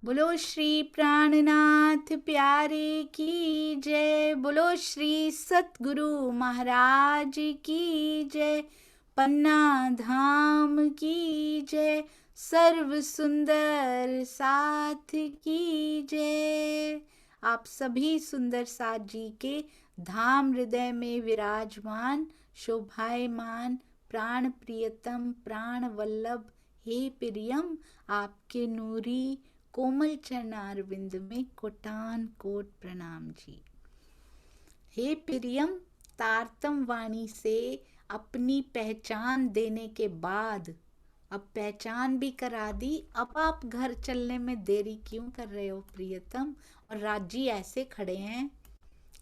बोलो श्री प्राणनाथ प्यारे की जय। बोलो श्री सतगुरु महाराज की जय। पन्ना धाम की जय। सर्व सुंदर साथ की जय। आप सभी सुंदर साथ जी के धाम हृदय में विराजमान शोभायमान प्राण प्रियतम प्राण वल्लभ हे प्रियम, आपके नूरी कोमल चरणारविंद में कोटान कोट प्रणाम जी। हे प्रियम, तारतम वाणी से अपनी पहचान देने के बाद अब पहचान भी करा दी, अब आप घर चलने में देरी क्यों कर रहे हो प्रियतम? और राज जी ऐसे खड़े हैं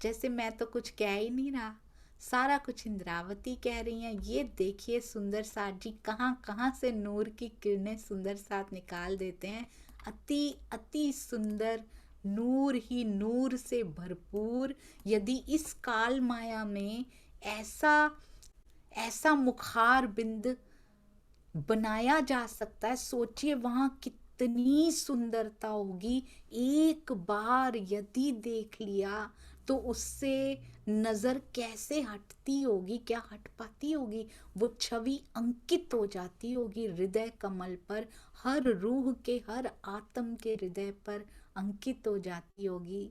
जैसे मैं तो कुछ कह ही नहीं रहा, सारा कुछ इंद्रावती कह रही हैं। ये देखिए सुंदर साथ जी कहाँ कहाँ से नूर की किरणें सुंदर साथ निकाल देते हैं। अति अति सुंदर, नूर ही नूर से भरपूर। यदि इस काल माया में ऐसा ऐसा मुखार बिंद बनाया जा सकता है, सोचिए वहां कितनी सुंदरता होगी। एक बार यदि देख लिया तो उससे नजर कैसे हटती होगी, क्या हट पाती होगी? वो छवि अंकित हो जाती होगी हृदय कमल पर, हर रूह के हर आत्म के हृदय पर अंकित हो जाती होगी।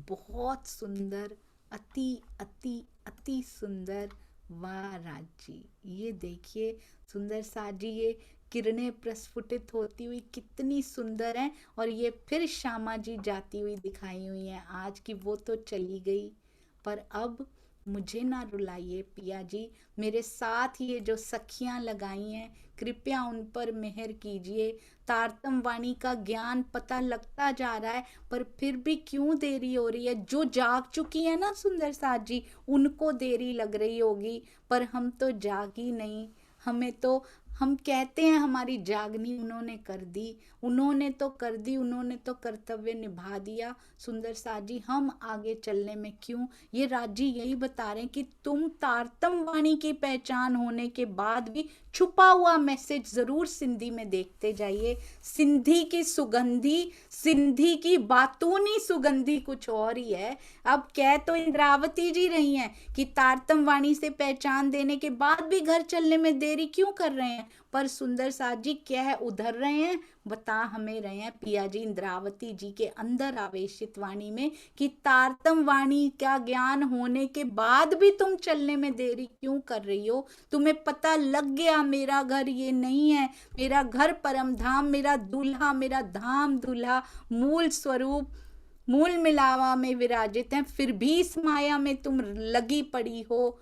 बहुत सुंदर, अति अति अति सुंदर। वाह राज जी, ये देखिए सुंदर साथ जी, ये किरणें प्रस्फुटित होती हुई कितनी सुंदर हैं। और ये फिर श्यामा जी जाती हुई दिखाई हुई हैं। आज की वो तो चली गई, पर अब मुझे ना रुलाइए पिया जी। मेरे साथ ये जो सखियां लगाई हैं, कृपया उन पर मेहर कीजिए। तारतम वाणी का ज्ञान पता लगता जा रहा है, पर फिर भी क्यों देरी हो रही है? जो जाग चुकी है ना सुंदर साथ जी, उनको देरी लग रही होगी, पर हम तो जागी नहीं। हमें तो, हम कहते हैं हमारी जागनी उन्होंने कर दी, उन्होंने तो कर दी, उन्होंने तो कर्तव्य निभा दिया। सुंदर साथ जी हम आगे चलने में क्यों? ये राजी यही बता रहे हैं कि तुम तारतम वाणी की पहचान होने के बाद भी छुपा हुआ मैसेज जरूर सिंधी में देखते जाइए। सिंधी की सुगंधी, सिंधी की बातूनी सुगंधी कुछ और ही है। अब कह तो इंद्रावती जी रही हैं कि तारतम वाणी से पहचान देने के बाद भी घर चलने में देरी क्यों कर रहे हैं, पर सुंदर साथ जी कह उधर रहे हैं, बता हमें रहे हैं पिया जी इंद्रावती जी के अंदर आवेशित वाणी में कि तारतम वाणी का ज्ञान होने के बाद भी तुम चलने में देरी क्यों कर रही हो? तुम्हें पता लग गया मेरा घर ये नहीं है, मेरा घर परम धाम, मेरा दूल्हा, मेरा धाम दूल्हा मूल स्वरूप मूल मिलावा में विराजित हैं, फिर भी इस माया में तुम लगी पड़ी हो।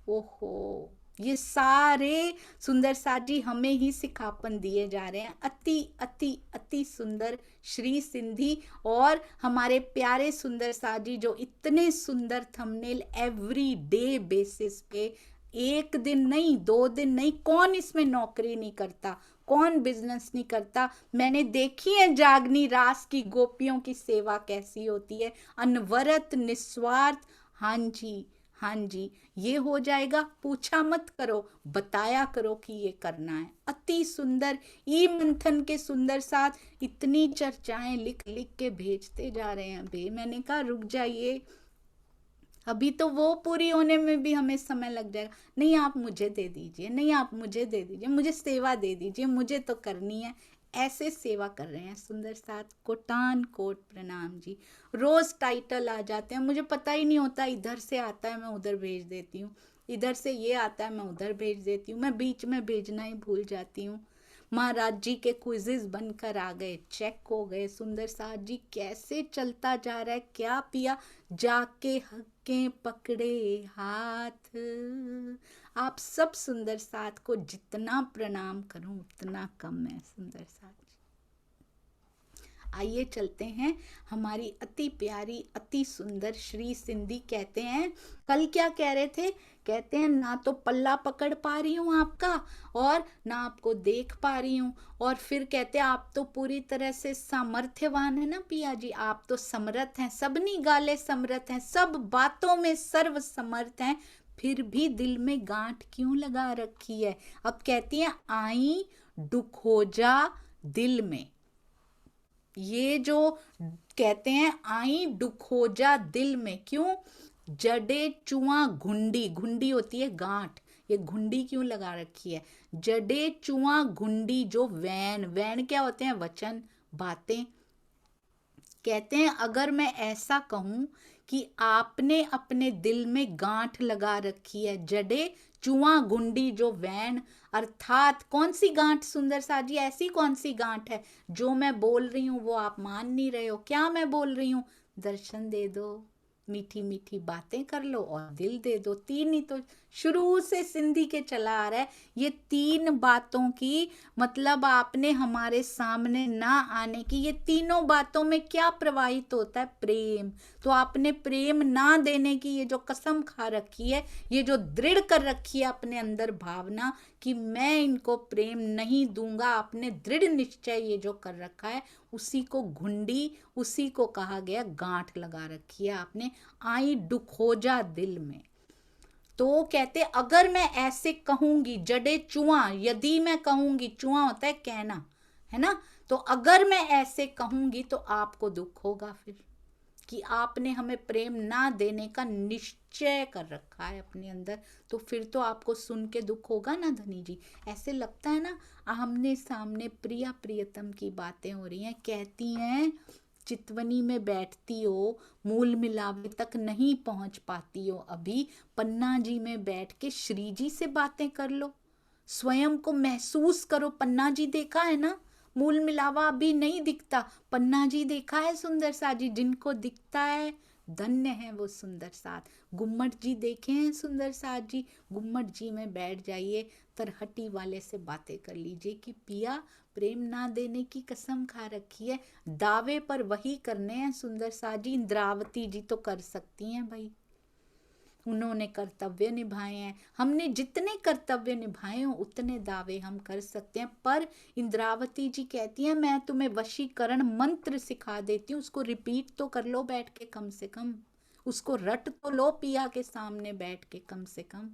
ओहो, ये सारे सुंदर साथ जी हमें ही सिखापन दिए जा रहे हैं। अति अति अति सुंदर श्री सिंधी और हमारे प्यारे सुंदर साथ जी जो इतने सुंदर थंबनेल एवरी डे बेसिस पे, एक दिन नहीं, दो दिन नहीं, कौन इसमें नौकरी नहीं करता, कौन बिजनेस नहीं करता? मैंने देखी है जागनी रास की गोपियों की सेवा कैसी होती है, अनवरत निस्वार्थ। हाँ जी, हाँ जी, ये हो जाएगा, पूछा मत करो, बताया करो कि ये करना है। अति सुंदर ई मंथन के सुंदर साथ इतनी चर्चाएं लिख लिख के भेजते जा रहे हैं। बे मैंने कहा रुक जाइए, अभी तो वो पूरी होने में भी हमें समय लग जाएगा। नहीं आप मुझे दे दीजिए, नहीं आप मुझे दे दीजिए, मुझे सेवा दे दीजिए, मुझे तो करनी है। ऐसे सेवा कर रहे हैं सुंदर साथ, कोटान कोट प्रणाम जी। रोज टाइटल आ जाते हैं, मुझे पता ही नहीं होता, इधर से आता है मैं उधर भेज देती हूँ, इधर से ये आता है मैं उधर भेज देती हूँ, मैं बीच में भेजना ही भूल जाती हूँ। महाराज जी के क्विजेस बनकर आ गए, चेक हो गए। सुंदर साथ जी कैसे चलता जा रहा है, क्या पिया जाके हक्के पकड़े हाथ। आप सब सुंदर साथ को जितना प्रणाम करूं उतना कम है सुंदर साथ। आइए चलते हैं, हमारी अति प्यारी अति सुंदर श्री सिंधी कहते हैं, कल क्या कह रहे थे? कहते हैं ना तो पल्ला पकड़ पा रही हूँ आपका और ना आपको देख पा रही हूँ, और फिर कहते हैं आप तो पूरी तरह से सामर्थ्यवान है ना पिया जी, आप तो समर्थ हैं, सबनी गाले समर्थ हैं, सब बातों में सर्व समर्थ हैं, फिर भी दिल में गांठ क्यों लगा रखी है? अब कहती हैं आई दुख हो जा दिल में, ये जो कहते हैं आई दुखोजा दिल में, क्यों? जड़े चुआ घुंडी, घुंडी होती है गांठ, ये घुंडी क्यों लगा रखी है? जड़े चुआ घुंडी, जो वैन, वैन क्या होते हैं? वचन, बातें। कहते हैं अगर मैं ऐसा कहूं कि आपने अपने दिल में गांठ लगा रखी है, जड़े चुआ घुंडी जो वैन, अर्थात कौन सी गांठ सुंदर सा जी? ऐसी कौन सी गांठ है? जो मैं बोल रही हूं वो आप मान नहीं रहे हो। क्या मैं बोल रही हूं? दर्शन दे दो, मीठी मीठी बातें कर लो और दिल दे दो। तीन ही तो शुरू से सिंधी के चला आ रहा है। ये तीन बातों की मतलब आपने हमारे सामने ना आने की, ये तीनों बातों में क्या प्रवाहित होता है? प्रेम। तो आपने प्रेम ना देने की ये जो कसम खा रखी है, ये जो दृढ़ कर रखी है अपने अंदर भावना कि मैं इनको प्रेम नहीं दूंगा, आपने दृढ़ निश्चय ये जो कर रखा है, उसी को घुंडी, उसी को कहा गया गांठ लगा रखी है आपने आई दुखोजा दिल में। तो कहते अगर मैं ऐसे कहूंगी, जड़े चुआ, यदि मैं कहूंगी, चुआ होता है कहना, है ना? तो अगर मैं ऐसे कहूंगी तो आपको दुख होगा, फिर कि आपने हमें प्रेम ना देने का निश्चय कर रखा है अपने अंदर, तो फिर तो आपको सुन के दुख होगा ना धनी जी। ऐसे लगता है ना आमने सामने प्रिया प्रियतम की बातें हो रही हैं, कहती हैं चितवनी में बैठती हो, मूल मिलावे तक नहीं पहुंच पाती हो, अभी पन्ना जी में बैठ के श्री जी से बातें कर लो, स्वयं को महसूस करो। पन्ना जी देखा है ना, मूल मिलावा अभी नहीं दिखता, पन्ना जी देखा है सुंदर सा जी, जिनको दिखता है धन्य है वो सुंदर साथ। गुम्मट जी देखे हैं सुंदर साथ जी, गुम्मट जी में बैठ जाइए, तरहटी वाले से बातें कर लीजिए कि पिया प्रेम ना देने की कसम खा रखी है, दावे पर वही करने हैं सुंदर साथ जी। इंद्रावती जी तो कर सकती हैं भाई, उन्होंने कर्तव्य निभाए हैं, हमने जितने कर्तव्य निभाए हो उतने दावे हम कर सकते हैं। पर इंद्रावती जी कहती हैं मैं तुम्हें वशीकरण मंत्र सिखा देती हूँ, उसको रिपीट तो कर लो बैठ के, कम से कम उसको रट तो लो पिया के सामने बैठ के कम से कम।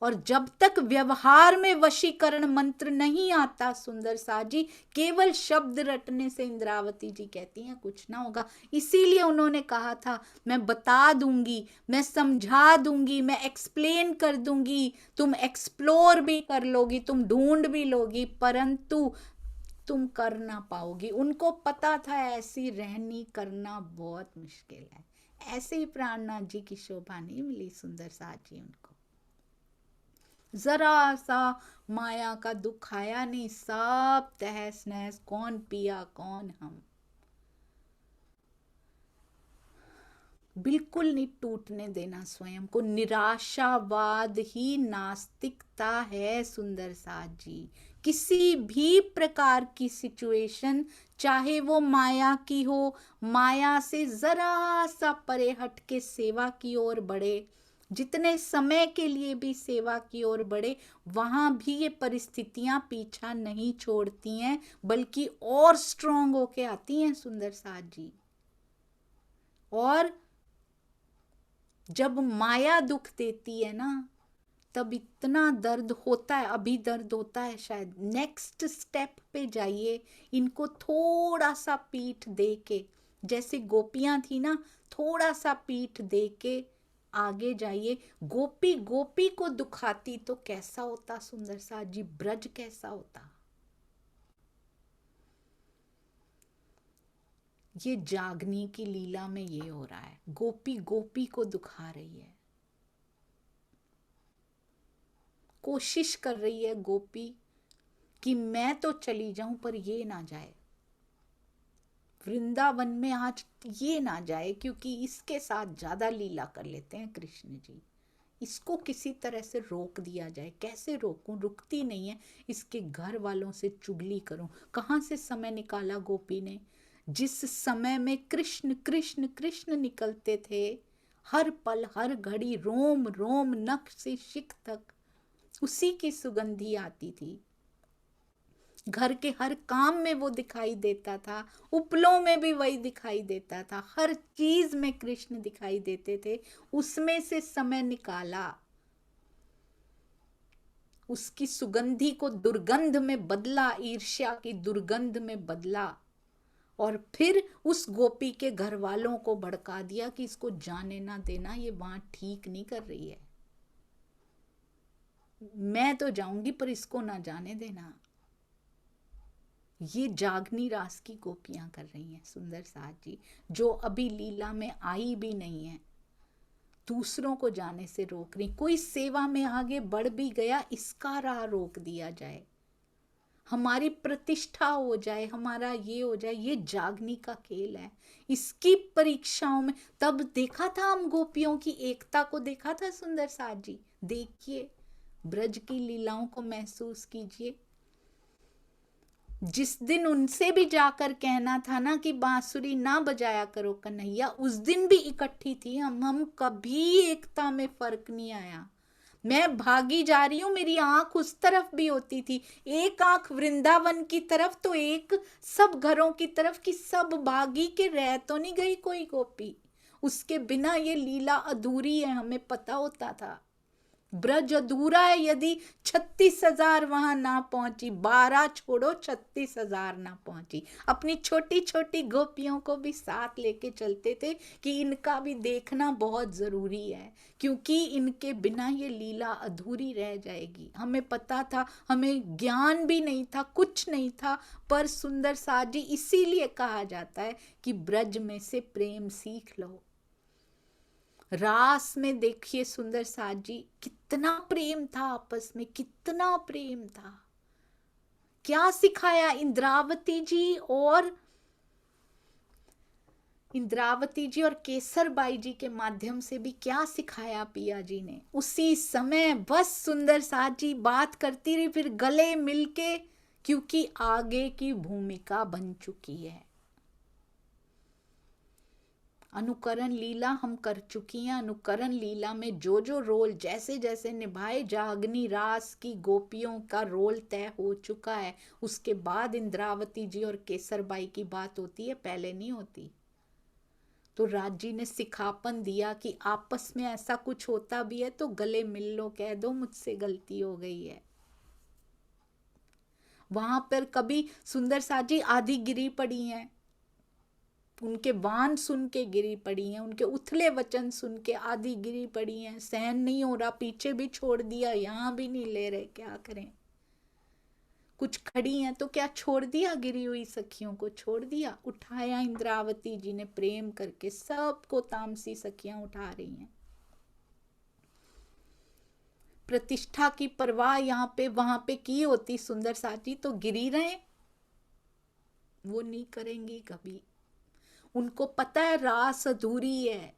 और जब तक व्यवहार में वशीकरण मंत्र नहीं आता सुंदर सा जी, केवल शब्द रटने से इंद्रावती जी कहती हैं कुछ ना होगा। इसीलिए उन्होंने कहा था मैं बता दूंगी, मैं समझा दूंगी, मैं एक्सप्लेन कर दूंगी, तुम एक्सप्लोर भी कर लोगी, तुम ढूंढ भी लोगी, परंतु तुम कर ना पाओगी। उनको पता था ऐसी रहनी करना बहुत मुश्किल है। ऐसे ही प्राणनाथ जी की शोभा नहीं मिली सुंदर सा जी उनको, जरा सा माया का दुख आया नहीं, सब तहस नहस, कौन पिया कौन हम। बिल्कुल नहीं टूटने देना स्वयं को, निराशावाद ही नास्तिकता है सुंदर साथ जी। किसी भी प्रकार की सिचुएशन, चाहे वो माया की हो, माया से जरा सा परे हट के सेवा की ओर बढ़े, जितने समय के लिए भी सेवा की ओर बढ़े, वहां भी ये परिस्थितियां पीछा नहीं छोड़ती हैं, बल्कि और स्ट्रांग होके आती हैं सुंदर साथ जी। और जब माया दुख देती है ना, तब इतना दर्द होता है, अभी दर्द होता है शायद, नेक्स्ट स्टेप पे जाइए, इनको थोड़ा सा पीठ दे के, जैसे गोपियां थी ना, थोड़ा सा पीठ दे के आगे जाइए। गोपी गोपी को दुखाती तो कैसा होता सुंदर सा जी, ब्रज कैसा होता। ये जागनी की लीला में ये हो रहा है, गोपी गोपी को दुखा रही है, कोशिश कर रही है गोपी कि मैं तो चली जाऊं पर ये ना जाए, वृंदावन में आज ये ना जाए, क्योंकि इसके साथ ज्यादा लीला कर लेते हैं कृष्ण जी, इसको किसी तरह से रोक दिया जाए। कैसे रोकूं, रुकती नहीं है, इसके घर वालों से चुगली करूं। कहां से समय निकाला गोपी ने, जिस समय में कृष्ण कृष्ण कृष्ण निकलते थे, हर पल हर घड़ी, रोम रोम नख से शिख तक उसी की सुगंधी आती थी, घर के हर काम में वो दिखाई देता था, उपलों में भी वही दिखाई देता था, हर चीज में कृष्ण दिखाई देते थे। उसमें से समय निकाला, उसकी सुगंधी को दुर्गंध में बदला, ईर्ष्या की दुर्गंध में बदला, और फिर उस गोपी के घर वालों को भड़का दिया कि इसको जाने ना देना, ये वहां ठीक नहीं कर रही है, मैं तो जाऊंगी पर इसको ना जाने देना। ये जागनी रास की गोपियां कर रही हैं सुंदर साज जी, जो अभी लीला में आई भी नहीं है, दूसरों को जाने से रोक रही। कोई सेवा में आगे बढ़ भी गया, इसका राह रोक दिया जाए, हमारी प्रतिष्ठा हो जाए, हमारा ये हो जाए, ये जागनी का खेल है। इसकी परीक्षाओं में तब देखा था हम गोपियों की एकता को, देखा था सुंदर साज जी। देखिए ब्रज की लीलाओं को महसूस कीजिए। जिस दिन उनसे भी जाकर कहना था ना कि बांसुरी ना बजाया करो कन्हैया, उस दिन भी इकट्ठी थी हम कभी एकता में फर्क नहीं आया। मैं भागी जा रही हूं, मेरी आंख उस तरफ भी होती थी, एक आंख वृंदावन की तरफ तो एक सब घरों की तरफ, कि सब भागी के रह तो नहीं गई कोई गोपी, उसके बिना ये लीला अधूरी है, हमें पता होता था। ब्रज अधूरा है यदि 36,000 वहां ना पहुंची, 12 छोड़ो 36,000 ना पहुंची। अपनी छोटी छोटी गोपियों को भी साथ लेके चलते थे कि इनका भी देखना बहुत जरूरी है, क्योंकि इनके बिना ये लीला अधूरी रह जाएगी। हमें पता था, हमें ज्ञान भी नहीं था, कुछ नहीं था, पर सुंदर साज जी इसीलिए कहा जाता है कि ब्रज में से प्रेम सीख लो। रास में देखिए सुंदर साज जी, कितना प्रेम था आपस में, कितना प्रेम था। क्या सिखाया इंद्रावती जी और केसरबाई जी के माध्यम से भी क्या सिखाया पिया जी ने। उसी समय बस सुंदर साज जी बात करती रही, फिर गले मिलके, क्योंकि आगे की भूमिका बन चुकी है। अनुकरण लीला हम कर चुकी हैं, अनुकरण लीला में जो जो रोल जैसे जैसे निभाए, जागनी रास की गोपियों का रोल तय हो चुका है। उसके बाद इंद्रावती जी और केसरबाई की बात होती है, पहले नहीं होती। तो राज जी ने सिखापन दिया कि आपस में ऐसा कुछ होता भी है तो गले मिल लो, कह दो मुझसे गलती हो गई है। वहां पर कभी सुंदर साजी आधी गिरी पड़ी हैं, उनके वान सुन के गिरी पड़ी हैं, उनके उथले वचन सुन के आधी गिरी पड़ी हैं, सहन नहीं हो रहा, पीछे भी छोड़ दिया, यहां भी नहीं ले रहे, क्या करें। कुछ खड़ी हैं तो क्या छोड़ दिया, गिरी हुई सखियों को छोड़ दिया, उठाया इंद्रावती जी ने प्रेम करके, सबको तामसी सखियां उठा रही हैं। प्रतिष्ठा की परवाह यहाँ पे वहां पे की होती सुंदर साथी तो गिरी रहे, वो नहीं करेंगी कभी। उनको पता है रास अधूरी है,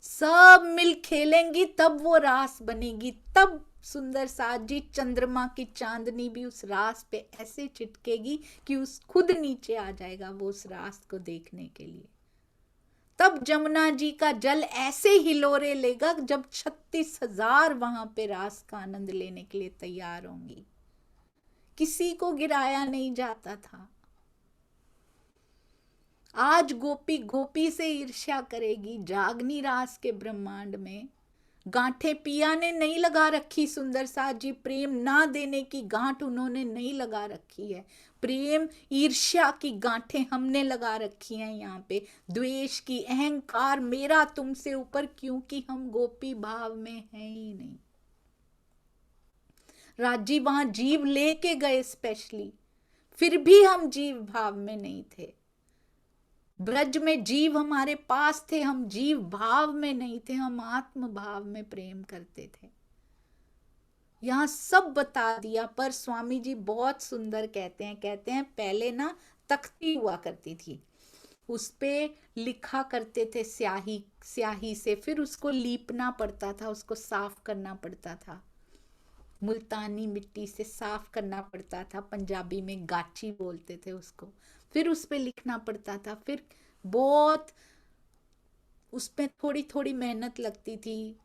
सब मिल खेलेंगी तब वो रास बनेगी, तब सुंदर साज जी चंद्रमा की चांदनी भी उस रास पे ऐसे चिटकेगी कि उस खुद नीचे आ जाएगा वो उस रास को देखने के लिए। तब जमुना जी का जल ऐसे हिलोरे लेगा जब 36,000 वहां पे रास का आनंद लेने के लिए तैयार होंगी। किसी को गिराया नहीं जाता था। आज गोपी गोपी से ईर्ष्या करेगी। जागनी रास के ब्रह्मांड में गांठें पिया ने नहीं लगा रखी सुंदर साज जी, प्रेम ना देने की गांठ उन्होंने नहीं लगा रखी है, प्रेम ईर्ष्या की गांठें हमने लगा रखी हैं यहाँ पे, द्वेष की, अहंकार, मेरा तुमसे ऊपर, क्योंकि हम गोपी भाव में हैं ही नहीं। राजी वहां जीव लेके गए स्पेशली, फिर भी हम जीव भाव में नहीं थे। ब्रज में जीव हमारे पास थे, हम जीव भाव में नहीं थे, हम आत्म भाव में प्रेम करते थे। यहां सब बता दिया। पर स्वामी जी बहुत सुंदर कहते हैं पहले ना तख्ती हुआ करती थी, उस पे लिखा करते थे स्याही से, फिर उसको लीपना पड़ता था, उसको साफ करना पड़ता था, मुल्तानी मिट्टी से साफ करना पड़ता था, पंजाबी में गाची बोलते थे उसको, फिर उस पे लिखना पड़ता था, फिर बहुत उसमें थोड़ी थोड़ी मेहनत लगती थी,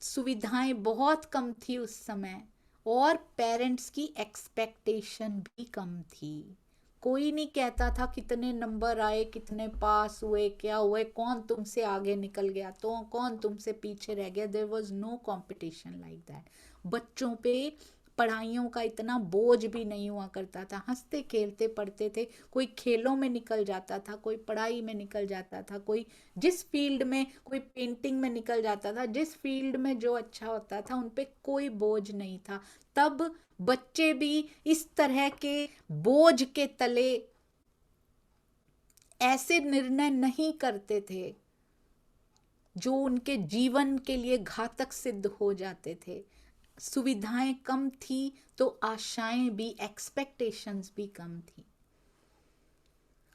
सुविधाएं बहुत कम थी उस समय, और पेरेंट्स की एक्सपेक्टेशन भी कम थी। कोई नहीं कहता था कितने नंबर आए, कितने पास हुए, क्या हुए, कौन तुमसे आगे निकल गया तो कौन तुमसे पीछे रह गया। There was no competition like that. बच्चों पे पढ़ाइयों का इतना बोझ भी नहीं हुआ करता था, हंसते खेलते पढ़ते थे। कोई खेलों में निकल जाता था, कोई पढ़ाई में निकल जाता था, कोई जिस फील्ड में, कोई पेंटिंग में निकल जाता था, जिस फील्ड में जो अच्छा होता था उन पे कोई बोझ नहीं था। तब बच्चे भी इस तरह के बोझ के तले ऐसे निर्णय नहीं करते थे जो उनके जीवन के लिए घातक सिद्ध हो जाते थे। सुविधाएं कम थी तो आशाएं भी, एक्सपेक्टेशंस भी कम थी।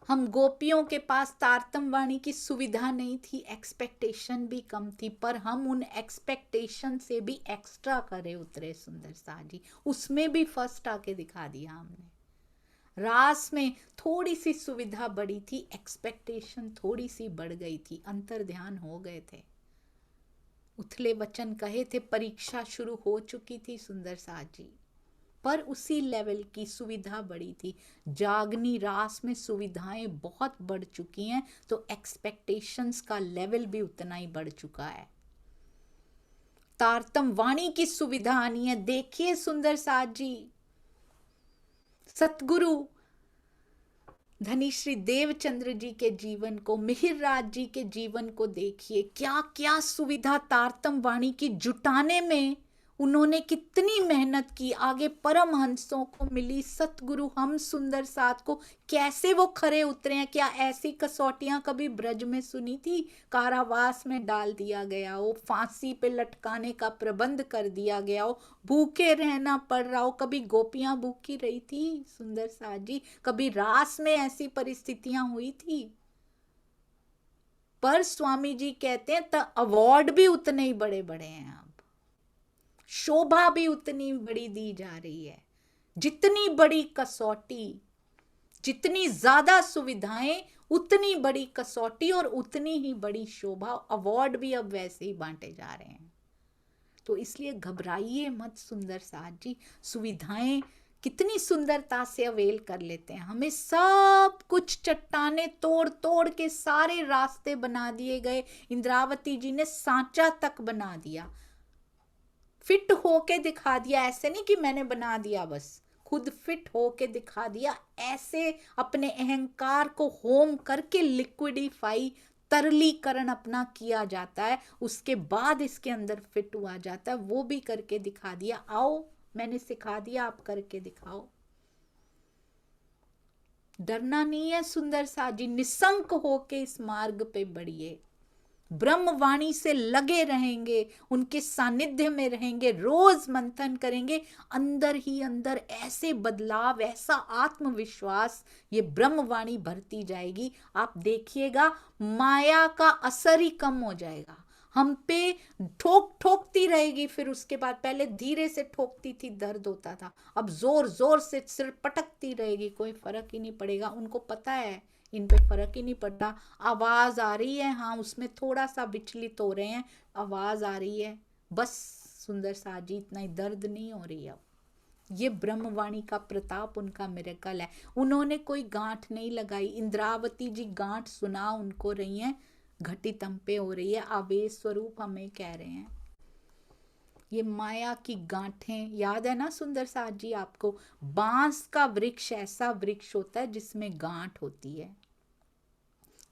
हम गोपियों के पास तारतम वाणी की सुविधा नहीं थी, एक्सपेक्टेशन भी कम थी, पर हम उन एक्सपेक्टेशन से भी एक्स्ट्रा करे उतरे सुंदर सा जी। उसमें भी फर्स्ट आके दिखा दिया हमने। रास में थोड़ी सी सुविधा बढ़ी थी, एक्सपेक्टेशन थोड़ी सी बढ़ गई थी, अंतर ध्यान हो गए थे। उथले वचन कहे थे, परीक्षा शुरू हो चुकी थी सुंदर साथ जी, पर उसी लेवल की सुविधा बढ़ी थी। जागनी रास में सुविधाएं बहुत बढ़ चुकी हैं तो एक्सपेक्टेशंस का लेवल भी उतना ही बढ़ चुका है। तारतम वाणी की सुविधा आनी है। देखिए सुंदर साथ जी, सतगुरु धनी श्री देवचंद्र जी के जीवन को, मिहिर राज जी के जीवन को देखिए, क्या क्या सुविधा तारतम वाणी की जुटाने में उन्होंने कितनी मेहनत की। आगे परमहंसों को मिली, सतगुरु हम सुंदर साथ को कैसे वो खरे उतरे हैं। क्या ऐसी कसौटियां कभी ब्रज में सुनी थी? कारावास में डाल दिया गया हो, फांसी पे लटकाने का प्रबंध कर दिया गया हो, भूखे रहना पड़ रहा हो। कभी गोपियां भूखी रही थी सुंदर साथ जी? कभी रास में ऐसी परिस्थितियां हुई थी? पर स्वामी जी कहते हैं तो अवार्ड भी उतने ही बड़े बड़े हैं, अब शोभा भी उतनी बड़ी दी जा रही है। जितनी बड़ी कसौटी, जितनी ज्यादा सुविधाएं, उतनी बड़ी कसौटी और उतनी ही बड़ी शोभा। अवार्ड भी अब वैसे ही बांटे जा रहे हैं। तो इसलिए घबराइए मत सुंदर साथ जी। सुविधाएं कितनी सुंदरता से अवेल कर लेते हैं। हमें सब कुछ चट्टाने तोड़ तोड़ के सारे रास्ते बना दिए गए। इंद्रावती जी ने सांचा तक बना दिया, फिट होके दिखा दिया। ऐसे नहीं कि मैंने बना दिया, बस खुद फिट होके दिखा दिया। ऐसे अपने अहंकार को होम करके लिक्विडिफाई, तरलीकरण अपना किया जाता है, उसके बाद इसके अंदर फिट हुआ जाता है। वो भी करके दिखा दिया। आओ, मैंने सिखा दिया, आप करके दिखाओ। डरना नहीं है सुंदर सा जी, निसंक होके इस मार्ग पे बढ़िए। ब्रह्मवाणी से लगे रहेंगे, उनके सानिध्य में रहेंगे, रोज मंथन करेंगे, अंदर ही अंदर ऐसे बदलाव, ऐसा आत्मविश्वास, ये ब्रह्मवाणी भरती जाएगी। आप देखिएगा माया का असर ही कम हो जाएगा। हम पे ठोकती रहेगी, फिर उसके बाद पहले धीरे से ठोकती थी, दर्द होता था, अब जोर जोर से सिर पटकती रहेगी, कोई फर्क ही नहीं पड़ेगा। उनको पता है इन पे फर्क ही नहीं पड़ता। आवाज आ रही है, हाँ उसमें थोड़ा सा विचलित हो रहे हैं, आवाज आ रही है, बस सुंदर सा जी, इतना ही दर्द नहीं हो रही। अब ये ब्रह्मवाणी का प्रताप, उनका मिरेकल है। उन्होंने कोई गांठ नहीं लगाई। इंद्रावती जी गांठ सुना उनको रही हैं, घटितम पे हो रही है, आवेश स्वरूप हमें कह रहे हैं। ये माया की गांठें याद है ना सुंदर साथ जी आपको? बांस का वृक्ष ऐसा वृक्ष होता है जिसमें गांठ होती है।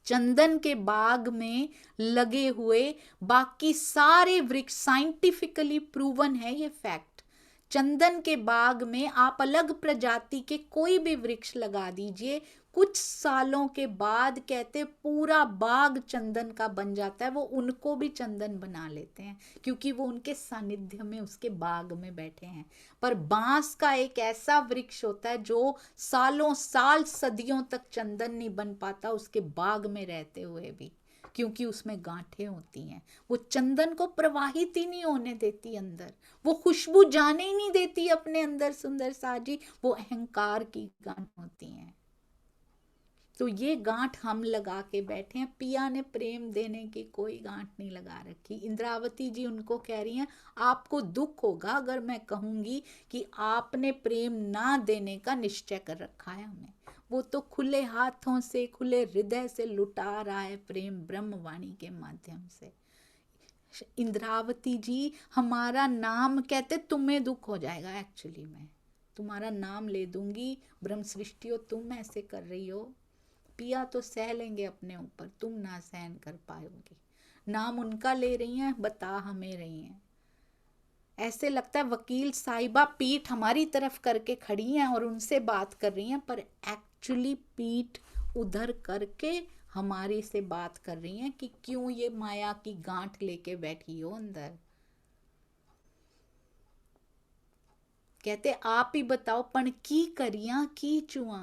चंदन के बाग में लगे हुए बाकी सारे वृक्ष, साइंटिफिकली प्रूवन है ये फैक्ट। चंदन के बाग में आप अलग प्रजाति के कोई भी वृक्ष लगा दीजिए, कुछ सालों के बाद कहते पूरा बाग चंदन का बन जाता है। वो उनको भी चंदन बना लेते हैं क्योंकि वो उनके सानिध्य में, उसके बाग में बैठे हैं। पर बांस का एक ऐसा वृक्ष होता है जो सालों साल, सदियों तक चंदन नहीं बन पाता उसके बाग में रहते हुए भी, क्योंकि उसमें गांठें होती हैं। वो चंदन को प्रवाहित ही नहीं होने देती अंदर, वो खुशबू जाने ही नहीं देती अपने अंदर सुंदर साजी। वो अहंकार की गांठ होती हैं। तो ये गांठ हम लगा के बैठे हैं। पिया ने प्रेम देने की कोई गांठ नहीं लगा रखी। इंद्रावती जी उनको कह रही हैं, आपको दुख होगा अगर मैं कहूंगी कि आपने प्रेम ना देने का निश्चय कर रखा है हमें। वो तो खुले हाथों से, खुले हृदय से लुटा रहा है प्रेम ब्रह्मवाणी के माध्यम से। इंद्रावती जी, हमारा नाम कहते तुम्हें दुख हो जाएगा, एक्चुअली मैं तुम्हारा नाम ले दूंगी। ब्रह्म सृष्टि हो, तुम ऐसे कर रही हो, पिया तो सह लेंगे अपने ऊपर, तुम ना सहन कर पाओगी। नाम उनका ले रही हैं, बता हमें रही हैं। ऐसे लगता है वकील साहिबा पीठ हमारी तरफ करके खड़ी हैं और उनसे बात कर रही हैं, पर एक्चुअली पीठ उधर करके हमारी से बात कर रही हैं कि क्यों ये माया की गांठ लेके बैठी हो अंदर। कहते आप ही बताओ, पण की करिया की चुआ,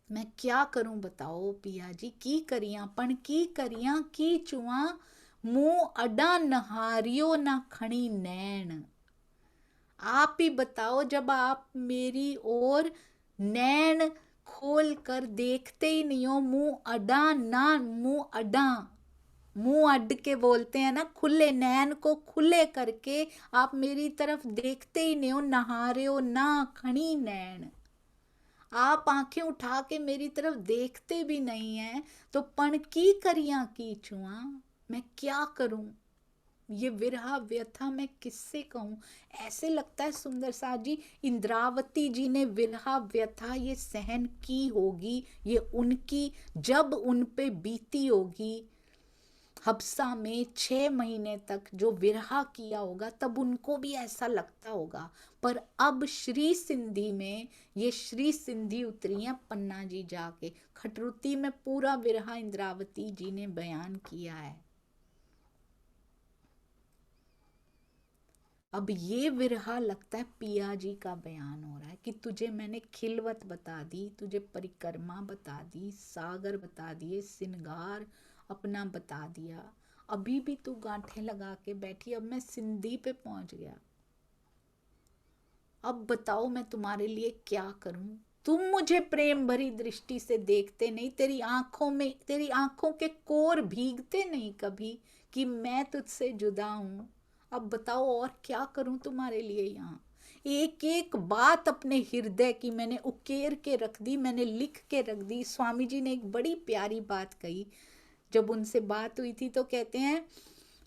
मैं क्या करूं बताओ पिया जी, की करिया पण की करिया की चुआ, मुंह अडा नहारियो ना खड़ी नैन। आप ही बताओ, जब आप मेरी ओर नैन खोल कर देखते ही नहीं हो, मुंह अडा ना, मुंह अडा, मुंह अड के बोलते हैं ना, खुले नैन को खुले करके आप मेरी तरफ देखते ही नहीं हो, नहारे हो ना खड़ी नैन। आप आंखें उठा के मेरी तरफ देखते भी नहीं हैं, तो पण की करिया की चुआ, मैं क्या करूं, ये विरहा व्यथा मैं किससे कहूं। ऐसे लगता है सुंदर साथ जी, इंद्रावती जी ने विरहा व्यथा ये सहन की होगी, ये उनकी जब उन पे बीती होगी हब्सा में 6 महीने तक जो विरहा किया होगा, तब उनको भी ऐसा लगता होगा। पर अब श्री सिंधी में ये श्री सिंधी उतरी है पन्ना जी जाके, खटरुती में पूरा विरहा इंद्रावती जी ने बयान किया है। अब ये विरहा लगता है पिया जी का बयान हो रहा है कि तुझे मैंने खिलवत बता दी, तुझे परिक्रमा बता दी, सागर बता दिए, सिंगार अपना बता दिया, अभी भी तू गांठें लगा के बैठी, अब मैं सिंधी पे पहुंच गया, अब बताओ मैं तुम्हारे लिए क्या करूं। तुम मुझे प्रेम भरी दृष्टि से देखते नहीं, तेरी आंखों में, तेरी आंखों के कोर भीगते नहीं कभी कि मैं तुझसे जुदा हूं। अब बताओ और क्या करूं तुम्हारे लिए। यहाँ एक एक बात अपने हृदय की मैंने उकेर के रख दी, मैंने लिख के रख दी। स्वामी जी ने एक बड़ी प्यारी बात कही, जब उनसे बात हुई थी तो कहते हैं,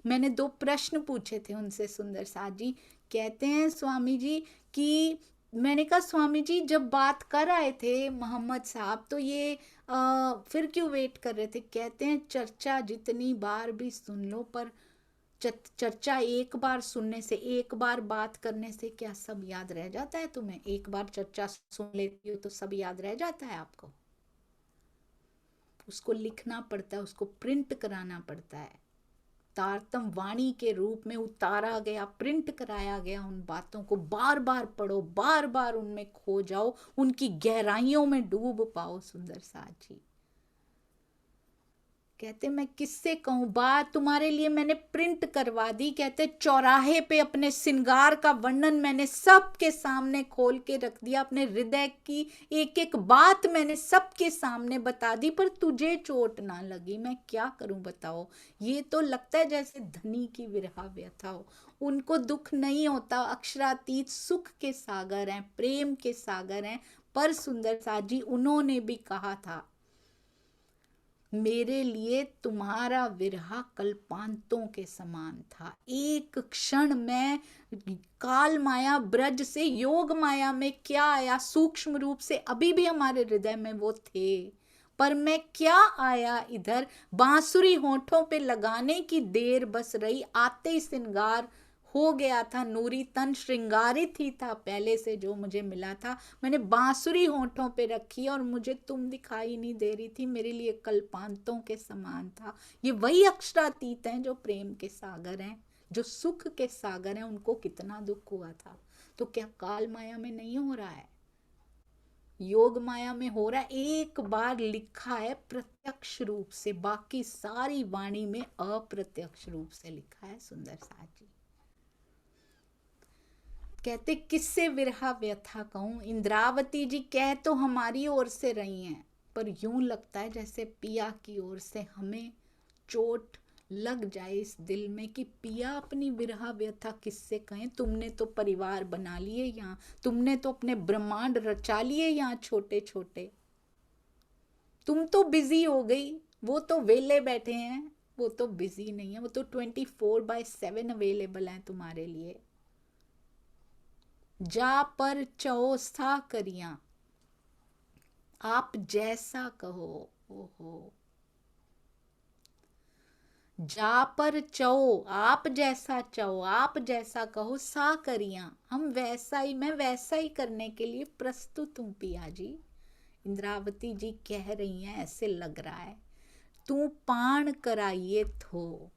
मैंने 2 प्रश्न पूछे थे उनसे सुंदर साथ जी। कहते हैं स्वामी जी कि मैंने कहा स्वामी जी जब बात कर आए थे मोहम्मद साहब तो ये फिर क्यों वेट कर रहे थे। कहते हैं चर्चा जितनी बार भी सुन लो, पर चर्चा एक बार सुनने से, एक बार बात करने से क्या सब याद रह जाता है तुम्हें। एक बार चर्चा सुन लेती हो तो सब याद रह जाता है आपको। उसको लिखना पड़ता है, उसको प्रिंट कराना पड़ता है, तारतम वाणी के रूप में उतारा गया, प्रिंट कराया गया। उन बातों को बार बार पढ़ो, बार बार उनमें खो जाओ, उनकी गहराइयों में डूब पाओ। सुंदर साथ जी कहते मैं किससे कहूं, बात तुम्हारे लिए मैंने प्रिंट करवा दी। कहते चौराहे पे अपने सिंगार का वर्णन मैंने सबके सामने खोल के रख दिया, अपने हृदय की एक एक बात मैंने सबके सामने बता दी, पर तुझे चोट ना लगी। मैं क्या करूं बताओ। ये तो लगता है जैसे धनी की विरहा व्यथा हो, उनको दुख नहीं होता, अक्षरातीत सुख के सागर हैं, प्रेम के सागर हैं। पर सुंदर साथ जी उन्होंने भी कहा था, मेरे लिए तुम्हारा विरहा कल्पांतों के समान था। एक क्षण में काल माया ब्रज से योग माया में क्या आया, सूक्ष्म रूप से अभी भी हमारे हृदय में वो थे, पर मैं क्या आया इधर। बांसुरी होठों पे लगाने की देर बस रही, आते ही सिंगार हो गया था, नूरी तन श्रृंगारित ही था पहले से जो मुझे मिला था। मैंने बांसुरी होठों पे रखी और मुझे तुम दिखाई नहीं दे रही थी, मेरे लिए कल्पांतों के समान था। ये वही अक्षरातीत हैं जो प्रेम के सागर हैं, जो सुख के सागर हैं। उनको कितना दुख हुआ था, तो क्या काल माया में नहीं हो रहा है, योग माया में हो रहा है। एक बार लिखा है प्रत्यक्ष रूप से, बाकी सारी वाणी में अप्रत्यक्ष रूप से लिखा है। सुंदर साथ जी कहते किससे विरहा व्यथा कहूं। इंद्रावती जी कह तो हमारी ओर से रही हैं, पर यूं लगता है जैसे पिया की ओर से हमें चोट लग जाए इस दिल में कि पिया अपनी विरहा व्यथा किससे कहें। तुमने तो परिवार बना लिए यहाँ, तुमने तो अपने ब्रह्मांड रचा लिए यहाँ छोटे छोटे, तुम तो बिजी हो गई, वो तो वेले बैठे हैं। वो तो बिजी नहीं है, वो तो 24/7 अवेलेबल है तुम्हारे लिए। जा पर चो सा करिया, आप जैसा कहो। ओहो, जा पर चो, आप जैसा चाहो, आप जैसा कहो, सा करिया, हम वैसा ही, मैं वैसा ही करने के लिए प्रस्तुत हूं पिया जी। इंद्रावती जी कह रही हैं, ऐसे लग रहा है तू पाण कराइए थो।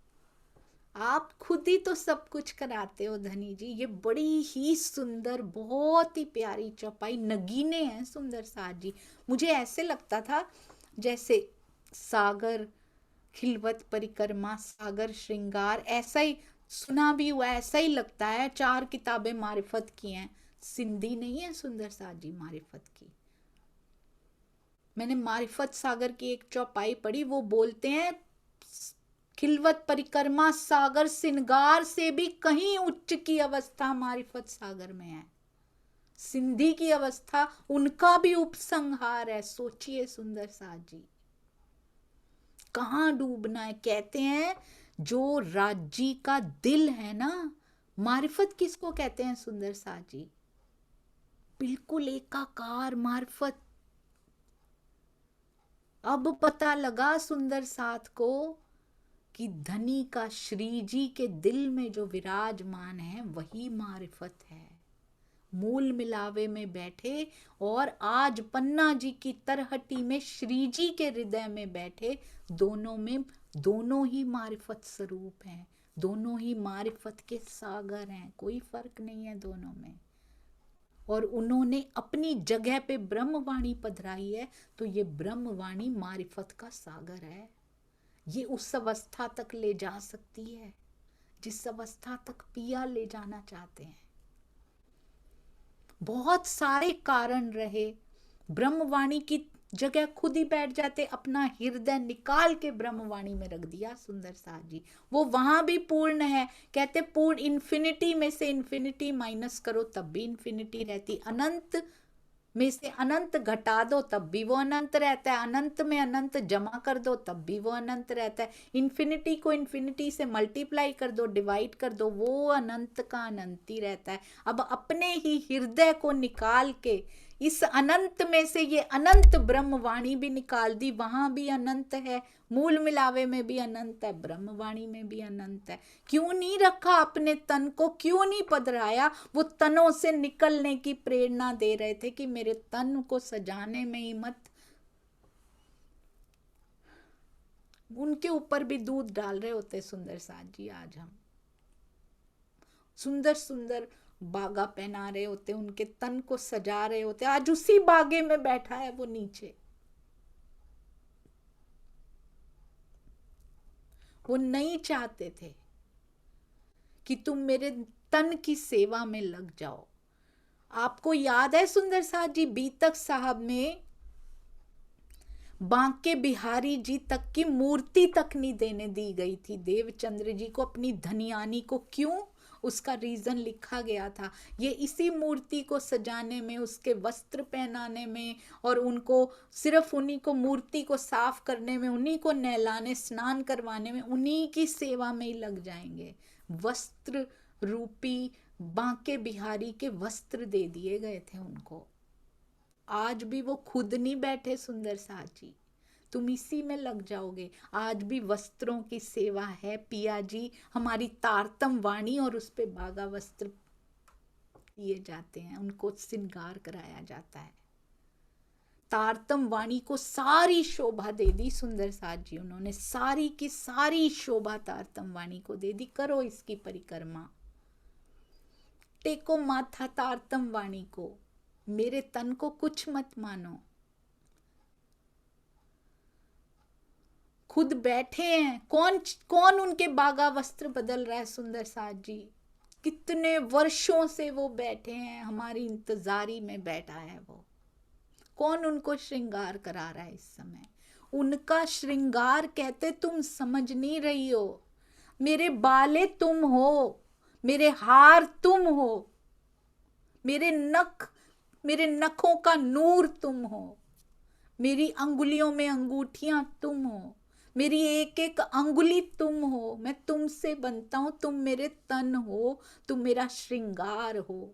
आप खुद ही तो सब कुछ कराते हो धनी जी। ये बड़ी ही सुंदर, बहुत ही प्यारी चौपाई, नगीने हैं सुंदर साज जी। मुझे ऐसे लगता था जैसे सागर खिलवत परिक्रमा, सागर श्रृंगार, ऐसा ही सुना भी हुआ, ऐसा ही लगता है 4 किताबें मारिफत की हैं। सिंधी नहीं है सुंदर साज जी मारिफत की। मैंने मारिफत सागर की एक चौपाई पढ़ी, वो बोलते हैं खिलवत परिक्रमा सागर श्रृंगार से भी कहीं उच्च की अवस्था मारिफत सागर में है। सिंधी की अवस्था, उनका भी उपसंहार है। सोचिए सुंदर साज जी, कहां डूबना है। कहते हैं जो राजी का दिल है ना, मारिफत किसको कहते हैं सुंदर साज जी? बिल्कुल एकाकार मारिफत। अब पता लगा सुंदर साथ को कि धनी का श्री जी के दिल में जो विराजमान है वही मारिफत है। मूल मिलावे में बैठे और आज पन्ना जी की तरहटी में श्री जी के हृदय में बैठे, दोनों में दोनों ही मारिफत स्वरूप हैं, दोनों ही मारिफत के सागर हैं, कोई फर्क नहीं है दोनों में। और उन्होंने अपनी जगह पे ब्रह्मवाणी पधराई है, तो ये ब्रह्मवाणी मारिफत का सागर है। ये उस अवस्था तक ले जा सकती है जिस अवस्था तक पिया ले जाना चाहते हैं। बहुत सारे कारण रहे, ब्रह्मवाणी की जगह खुद ही बैठ जाते, अपना हृदय निकाल के ब्रह्मवाणी में रख दिया सुंदर साज जी। वो वहां भी पूर्ण है। कहते पूर्ण, इन्फिनिटी में से इन्फिनिटी माइनस करो तब भी इन्फिनिटी रहती, अनंत में से अनंत घटा दो तब भी वो अनंत रहता है, अनंत में अनंत जमा कर दो तब भी वो अनंत रहता है। इन्फिनिटी को इन्फिनिटी से मल्टीप्लाई कर दो, डिवाइड कर दो, वो अनंत का अनंत ही रहता है। अब अपने ही हृदय को निकाल के इस अनंत में से ये अनंत ब्रह्मवाणी भी निकाल दी, वहां भी अनंत है, मूल मिलावे में भी अनंत है, ब्रह्मवाणी में भी अनंत है। क्यों नहीं रखा अपने तन को, क्यों नहीं पधराया? वो तनों से निकलने की प्रेरणा दे रहे थे कि मेरे तन को सजाने में ही मत, उनके ऊपर भी दूध डाल रहे होते सुंदर साज जी। आज हम सुंदर सुंदर बागा पहना रहे होते, उनके तन को सजा रहे होते, आज उसी बागे में बैठा है वो नीचे। वो नहीं चाहते थे कि तुम मेरे तन की सेवा में लग जाओ। आपको याद है सुंदर साज जी, बीतक साहब में बांके बिहारी जी तक की मूर्ति तक नहीं देने दी गई थी देवचंद्र जी को, अपनी धनियानी को। क्यों? उसका रीजन लिखा गया था। ये इसी मूर्ति को सजाने में, उसके वस्त्र पहनाने में, और उनको सिर्फ उन्हीं को, मूर्ति को साफ करने में, उन्हीं को नहलाने स्नान करवाने में, उन्हीं की सेवा में ही लग जाएंगे। वस्त्र रूपी बांके बिहारी के वस्त्र दे दिए गए थे उनको। आज भी वो खुद नहीं बैठे सुंदर साज जी, तुम इसी में लग जाओगे। आज भी वस्त्रों की सेवा है पिया जी, हमारी तारतम वाणी, और उस पे बागा वस्त्र दिए जाते हैं, उनको श्रृंगार कराया जाता है। तारतम वाणी को सारी शोभा दे दी सुंदर साज जी, उन्होंने सारी की सारी शोभा तारतम वाणी को दे दी। करो इसकी परिक्रमा, टेको माथा तारतम वाणी को, मेरे तन को कुछ मत मानो। खुद बैठे हैं, कौन कौन उनके बागा वस्त्र बदल रहा है सुंदर साज जी? कितने वर्षों से वो बैठे हैं, हमारी इंतजारी में बैठा है वो। कौन उनको श्रृंगार करा रहा है इस समय? उनका श्रृंगार कहते तुम समझ नहीं रही हो। मेरे बाले तुम हो, मेरे हार तुम हो, मेरे नखों का नूर तुम हो, मेरी अंगुलियों में अंगूठियां तुम हो, मेरी एक एक अंगुली तुम हो, मैं तुमसे बनता हूं, तुम मेरे तन हो, तुम मेरा श्रृंगार हो।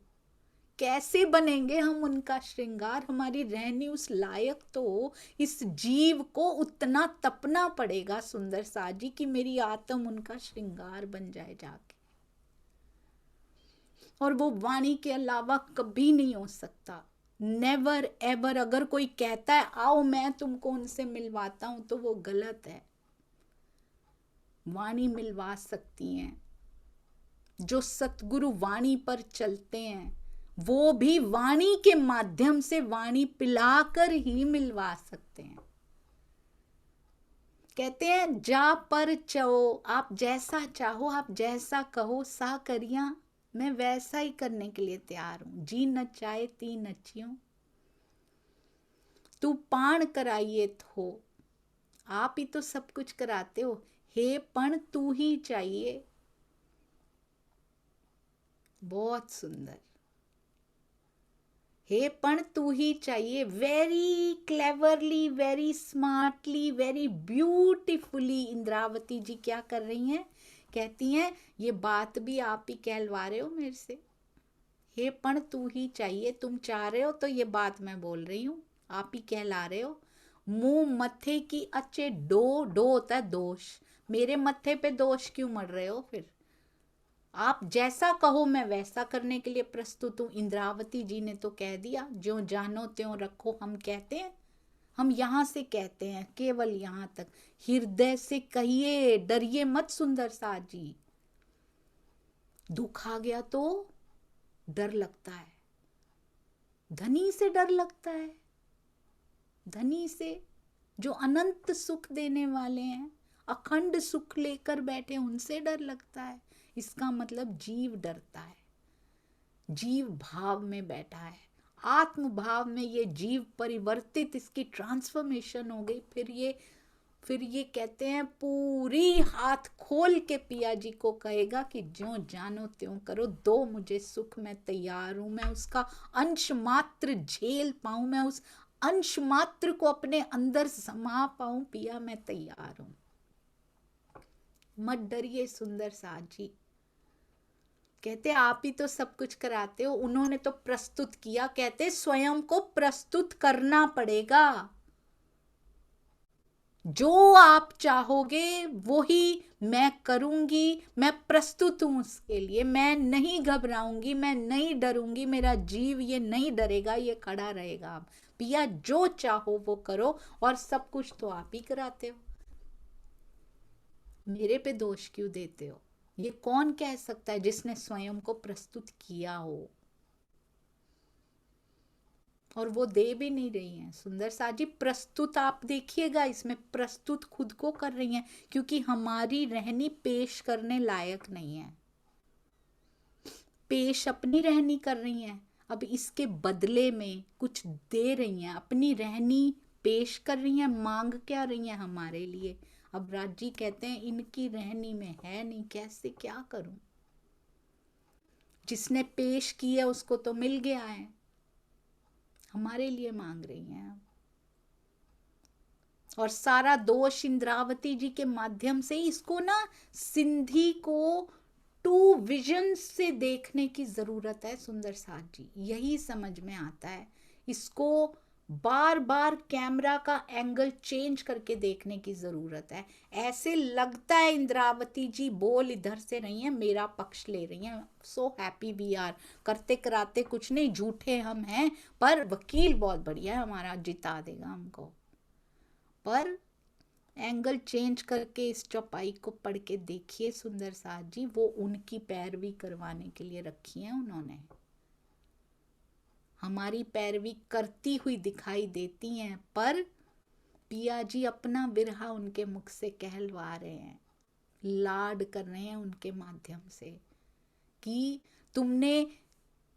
कैसे बनेंगे हम उनका श्रृंगार? हमारी रहनी उस लायक तो हो। इस जीव को उतना तपना पड़ेगा सुंदर सा जी कि मेरी आत्म उनका श्रृंगार बन जाए जाके। और वो वाणी के अलावा कभी नहीं हो सकता। Never ever. अगर कोई कहता है आओ मैं तुमको उनसे मिलवाता हूं, तो वो गलत है। वाणी मिलवा सकती हैं। जो सतगुरु वाणी पर चलते हैं वो भी वाणी के माध्यम से वाणी पिलाकर ही मिलवा सकते हैं। कहते हैं जा पर चहो, आप जैसा चाहो, आप जैसा कहो सा करिया, मैं वैसा ही करने के लिए तैयार हूं। जी नचाए ती नचियो, तू पाण कराइए थो। आप ही तो सब कुछ कराते हो, हे पण तू ही चाहिए। बहुत सुंदर। हे पण तू ही चाहिए। Very cleverly, very smartly, very beautifully Indravati ji क्या कर रही हैं? कहती हैं ये बात भी आप ही कहलवा रहे हो मेरे से। हे पण तू ही चाहिए, तुम चाह रहे हो तो ये बात मैं बोल रही हूं, आप ही कहला रहे हो। मुंह मत्थे की अच्छे डो, डो होता है दोष। मेरे मत्थे पे दोष क्यों मर रहे हो फिर? आप जैसा कहो मैं वैसा करने के लिए प्रस्तुत हूं। इंद्रावती जी ने तो कह दिया, ज्यों जानो त्यों रखो। हम कहते हैं, हम यहां से कहते हैं, केवल यहां तक। हृदय से कहिए, डरिए मत सुंदर सा जी। दुख आ गया तो डर लगता है, धनी से डर लगता है। धनी से जो अनंत सुख देने वाले हैं, अखंड सुख लेकर बैठे, उनसे डर लगता है। इसका मतलब जीव डरता है। जीव भाव में बैठा है, आत्म भाव में ये जीव परिवर्तित, इसकी ट्रांसफॉर्मेशन हो गई। फिर ये कहते हैं पूरी हाथ खोल के पिया जी को कहेगा कि ज्यों जानो त्यों करो, दो मुझे सुख, मैं तैयार हूं। मैं उसका अंश मात्र झेल पाऊं, मैं उस अंश मात्र को अपने अंदर समा पाऊं। पिया मैं तैयार हूं। मत डरिए सुंदर साथ जी। कहते आप ही तो सब कुछ कराते हो। उन्होंने तो प्रस्तुत किया। कहते स्वयं को प्रस्तुत करना पड़ेगा। जो आप चाहोगे वो ही मैं करूंगी। मैं प्रस्तुत हूं उसके लिए। मैं नहीं घबराऊंगी, मैं नहीं डरूंगी। मेरा जीव ये नहीं डरेगा, ये खड़ा रहेगा। आप पिया जो चाहो वो करो, और सब कुछ तो आप ही कराते हो। मेरे पे दोष क्यों देते हो? ये कौन कह सकता है जिसने स्वयं को प्रस्तुत किया हो? और वो दे भी नहीं रही हैं सुंदर सा जी। प्रस्तुत आप देखिएगा, इसमें प्रस्तुत खुद को कर रही हैं, क्योंकि हमारी रहनी पेश करने लायक नहीं है। पेश अपनी रहनी कर रही हैं, अब इसके बदले में कुछ दे रही हैं। अपनी रहनी पेश कर रही हैं, मांग क्या रही हैं हमारे लिए। अब राज जी कहते हैं इनकी रहनी में है नहीं, कैसे क्या करूं? जिसने पेश किया उसको तो मिल गया है, हमारे लिए मांग रही हैं। और सारा दोष इंद्रावती जी के माध्यम से। इसको ना सिंधी को टू विजन से देखने की जरूरत है सुंदर साथ जी, यही समझ में आता है। इसको बार बार कैमरा का एंगल चेंज करके देखने की जरूरत है। ऐसे लगता है इंद्रावती जी बोल इधर से रही हैं, मेरा पक्ष ले रही हैं। So happy we are. करते कराते कुछ नहीं, झूठे हम हैं, पर वकील बहुत बढ़िया है हमारा, जिता देगा हमको। पर एंगल चेंज करके इस चौपाई को पढ़ के देखिए सुंदर साथ जी। वो उनकी पैरवी करवाने के लिए रखी है उन्होंने। हमारी पैरवी करती हुई दिखाई देती हैं, पर पिया जी अपना बिरहा उनके मुख से कहलवा रहे हैं, लाड कर रहे हैं उनके माध्यम से। कि तुमने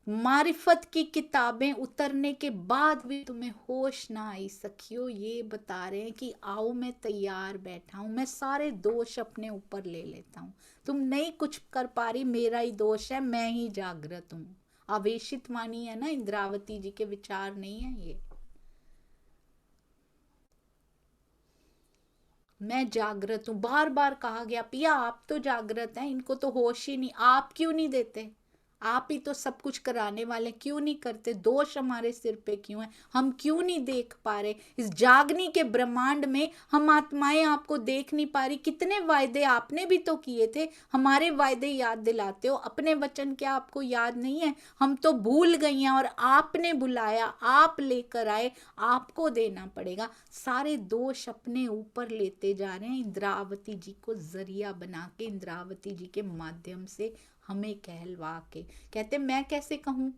मारिफत की किताबें उतरने के बाद भी तुम्हें होश ना आई सखियो, ये बता रहे हैं कि आओ मैं तैयार बैठा हूं, मैं सारे दोष अपने ऊपर ले लेता हूं। तुम नहीं कुछ कर पा रही, मेरा ही दोष है, मैं ही जागृत हूं। आवेशित वाणी है ना, इंद्रावती जी के विचार नहीं है ये। मैं जागृत हूँ, बार बार कहा गया पिया आप तो जागृत हैं, इनको तो होश ही नहीं, आप क्यों नहीं देते? आप ही तो सब कुछ कराने वाले, क्यों नहीं करते? दोष हमारे सिर पे क्यों है? हम क्यों नहीं देख पा रहे? इस जागनी के ब्रह्मांड में हम आत्माएं आपको देख नहीं पा रही। कितने वायदे आपने भी तो किए थे, हमारे वायदे याद दिलाते हो, अपने वचन क्या आपको याद नहीं है? हम तो भूल गई हैं और आपने बुलाया, आप लेकर आए, आपको देना पड़ेगा। सारे दोष अपने ऊपर लेते जा रहे हैं, इंद्रावती जी को जरिया बना के, इंद्रावती जी के माध्यम से हमें कहलवा के। कहते मैं कैसे कहूँ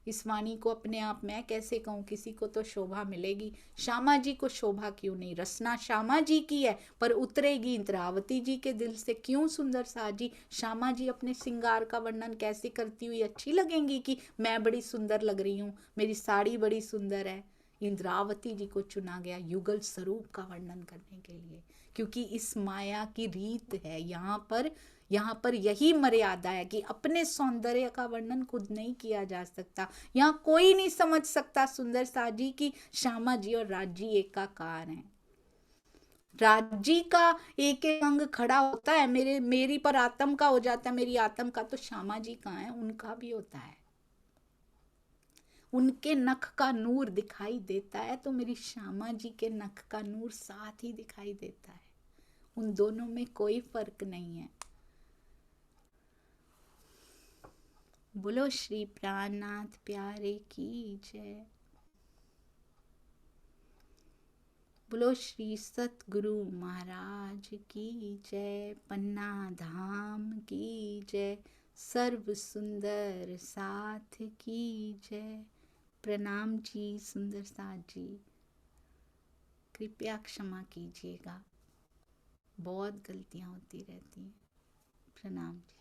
इस वाणी को अपने आप, मैं कैसे कहूँ? किसी को तो शोभा मिलेगी, श्यामा जी को शोभा क्यों नहीं? रसना श्यामा जी की है पर उतरेगी इंद्रावती जी के दिल से क्यों? सुंदर सा जी, श्यामा जी अपने श्रृंगार का वर्णन कैसे करती हुई अच्छी लगेंगी कि मैं बड़ी सुंदर लग रही हूँ, मेरी साड़ी बड़ी सुंदर है। इंद्रावती जी को चुना गया युगल स्वरूप का वर्णन करने के लिए, क्योंकि इस माया की रीत है। यहाँ पर यही मर्यादा है कि अपने सौंदर्य का वर्णन खुद नहीं किया जा सकता। यहाँ कोई नहीं समझ सकता सुंदर सा जी की श्यामा जी और राजी एकाकार हैं। राजी का एक एक अंग खड़ा होता है, मेरी पर आत्म का हो जाता है, मेरी आत्म का तो श्यामा जी का है, उनका भी होता है। उनके नख का नूर दिखाई देता है तो मेरी श्यामा जी के नख का नूर साथ ही दिखाई देता है। उन दोनों में कोई फर्क नहीं है। बोलो श्री प्राणनाथ प्यारे की जय। बोलो श्री सतगुरु महाराज की जय। पन्ना धाम की जय। सर्व सुंदर साथ की जय। प्रणाम जी सुंदर साथ जी, कृपया क्षमा कीजिएगा, बहुत गलतियां होती रहती हैं। प्रणाम जी।